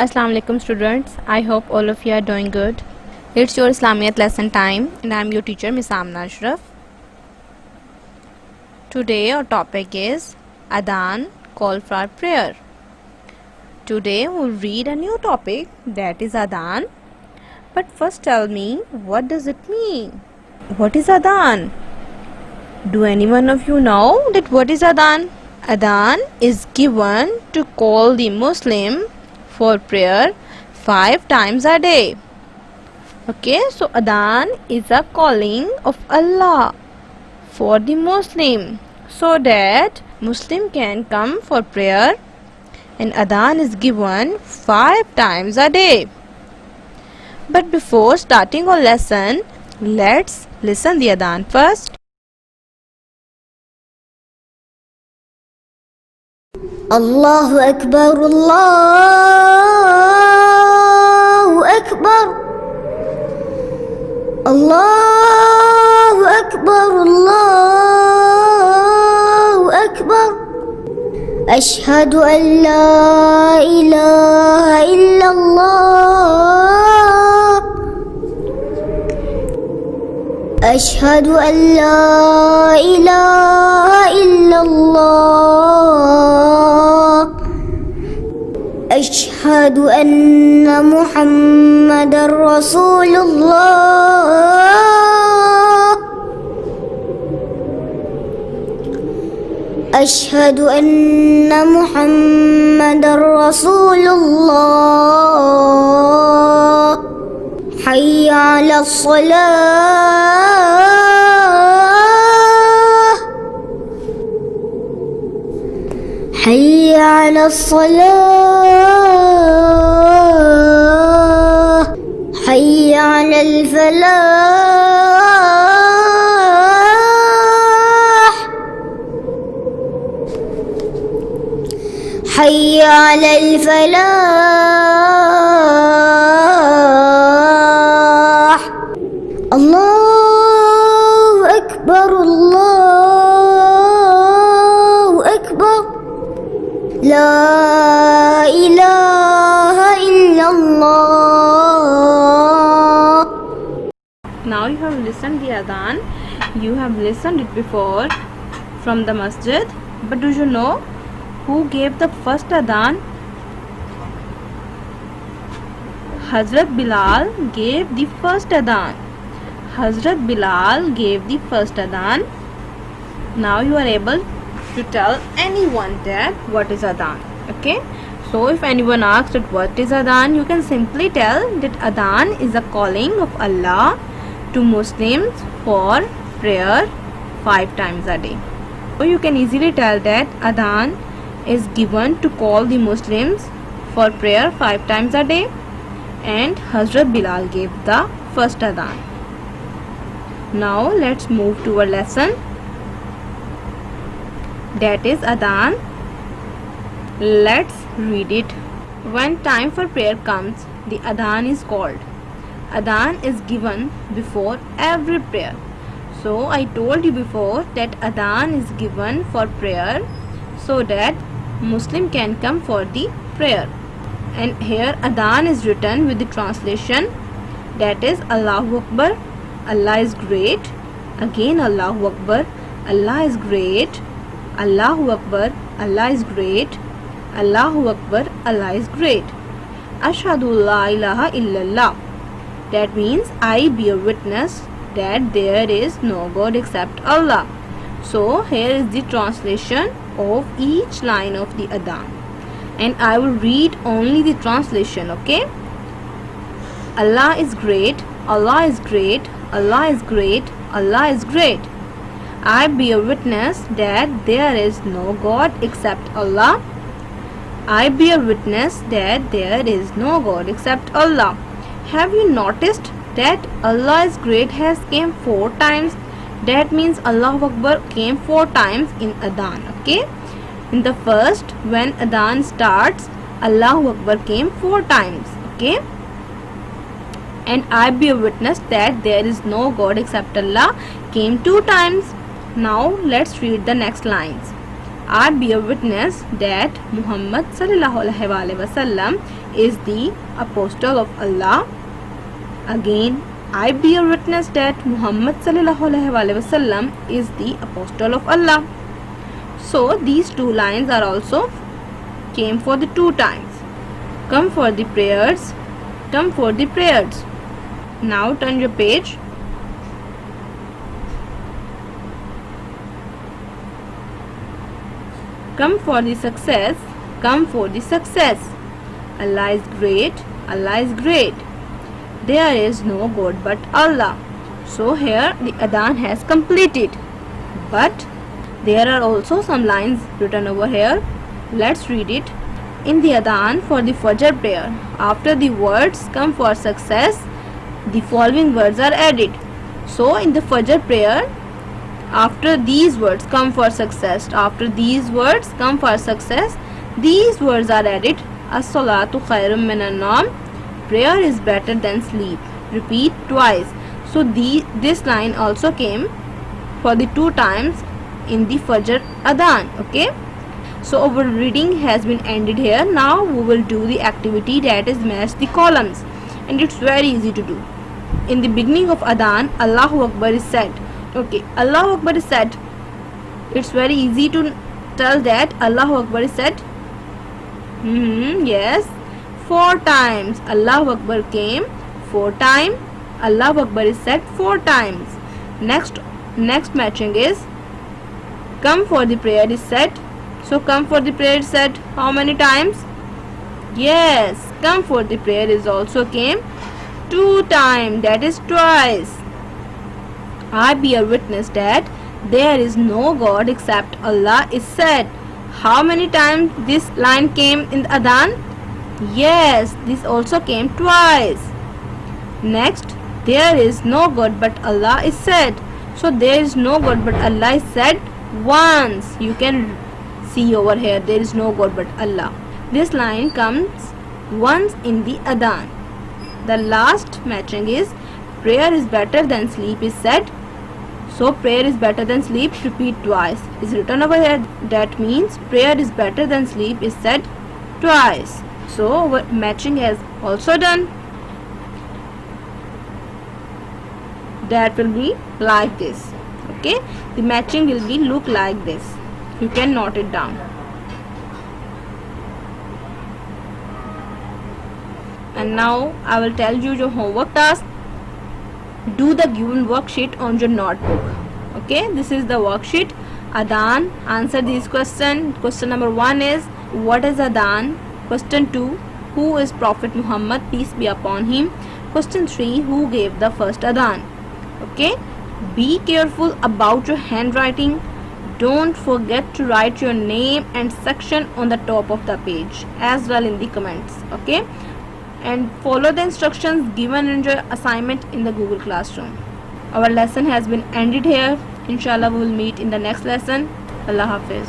Assalamu alaikum students. I hope all of you are doing good. It's your Islamiyat lesson time and I am your teacher Miss Amna Ashraf. Today our topic is Adhan, call for prayer. Today we'll read a new topic, that is Adhan. But first tell me, what does it mean? What is Adhan? Do anyone of you know that what is Adhan? Adhan is given to call the Muslim for prayer 5 times a day. Okay, so Adhan is a calling of Allah for the Muslim so that Muslim can come for prayer, and Adhan is given 5 times a day. But before starting our lesson, let's listen the Adhan first. الله أكبر الله أكبر الله أكبر الله أكبر أشهد أن لا إله إلا الله أشهد أن لا إله إلا الله أشهد أن محمدا رسول الله أشهد أن محمدا رسول الله حي على الصلاة حي على الصلاة حي على الفلاح حي على الفلاح الله أكبر الله أكبر لا إله إلا الله. Now you have listened the Adhan. You have listened it before from the masjid. But do you know who gave the first Adhan? Hazrat Bilal gave the first Adhan. Hazrat Bilal gave the first Adhan. Now you are able to tell anyone that what is Adhan. Okay, so if anyone asks that what is Adhan, you can simply tell that Adhan is a calling of Allah to Muslims for prayer 5 times a day. So you can easily tell that Adhan is given to call the Muslims for prayer 5 times a day, and Hazrat Bilal gave the first Adhan. Now let's move to our lesson, that is Adhan. Let's read it. When time for prayer comes, the Adhan is called. Adhan is given before every prayer. So I told you before that Adhan is given for prayer so that Muslim can come for the prayer. And here Adhan is written with the translation, that is Allahu Akbar, Allah is great. Again Allahu Akbar, Allah is great. Allahu Akbar, Allah is great. Allahu Akbar, Allah is great. Ashhadu la ilaha illallah. That means I bear witness that there is no God except Allah. So here is the translation of each line of the Adhan, and I will read only the translation. Okay. Allah is great. Allah is great. Allah is great. Allah is great. I bear witness that there is no God except Allah. I bear witness that there is no God except Allah. Have you noticed that Allah is great has came 4 times? That means Allahu Akbar came 4 times in Adhan. Okay. In the first, when Adhan starts, Allahu Akbar came 4 times. Okay. And I bear witness that there is no God except Allah came 2 times. Now let's read the next lines. I bear witness that Muhammad sallallahu alaihi wasallam is the apostle of Allah. Again, I bear witness that Muhammad sallallahu alaihi wasallam is the apostle of Allah. So these two lines are also came for the two times. Come for the prayers. Come for the prayers. Now turn your page. Come for the success. Come for the success. Allah is great. Allah is great. There is no God but Allah. So here the adhan has completed. But there are also some lines written over here. Let's read it. In the adhan for the Fajr prayer, after the words come for success, the following words are added. So in the Fajr prayer, after these words come for success, after these words come for success, these words are added. As-salatu khairum minan nawm, prayer is better than sleep. Repeat twice. So this line also came for the two times in the Fajr adhan. Okay. So our reading has been ended here. Now we will do the activity, that is match the columns, and it's very easy to do. In the beginning of adhan, Allahu Akbar is said. Okay, Allahu Akbar is said. It's very easy to tell that Allahu Akbar is said. Yes, 4 times. Allahu Akbar came 4 times. Allahu Akbar is said 4 times. Next matching is come for the prayer is said. So come for the prayer is said how many times? Yes, come for the prayer is also came 2 times, that is twice. I bear witness that there is no God except Allah is said. How many times this line came in the adhan? Yes, this also came twice. Next, there is no God but Allah is said. So there is no God but Allah is said once. You can see over here, there is no God but Allah. This line comes once in the adhan. The last matching is prayer is better than sleep is said. So prayer is better than sleep, repeat twice, is written over here. That means prayer is better than sleep is said twice. So our matching has also done. That will be like this. Okay, the matching will be look like this. You can note it down. And now I will tell you your homework task. Do the given worksheet on your notebook. Okay, this is the worksheet. Adhan. Answer these questions. Question number 1 is what is adhan? Question 2, who is Prophet Muhammad, peace be upon him? Question 3, who gave the first adhan? Okay, be careful about your handwriting. Don't forget to write your name and section on the top of the page as well in the comments. Okay, and follow the instructions given in your assignment in the Google Classroom. Our lesson has been ended here. Inshallah we will meet in the next lesson. Allah Hafiz.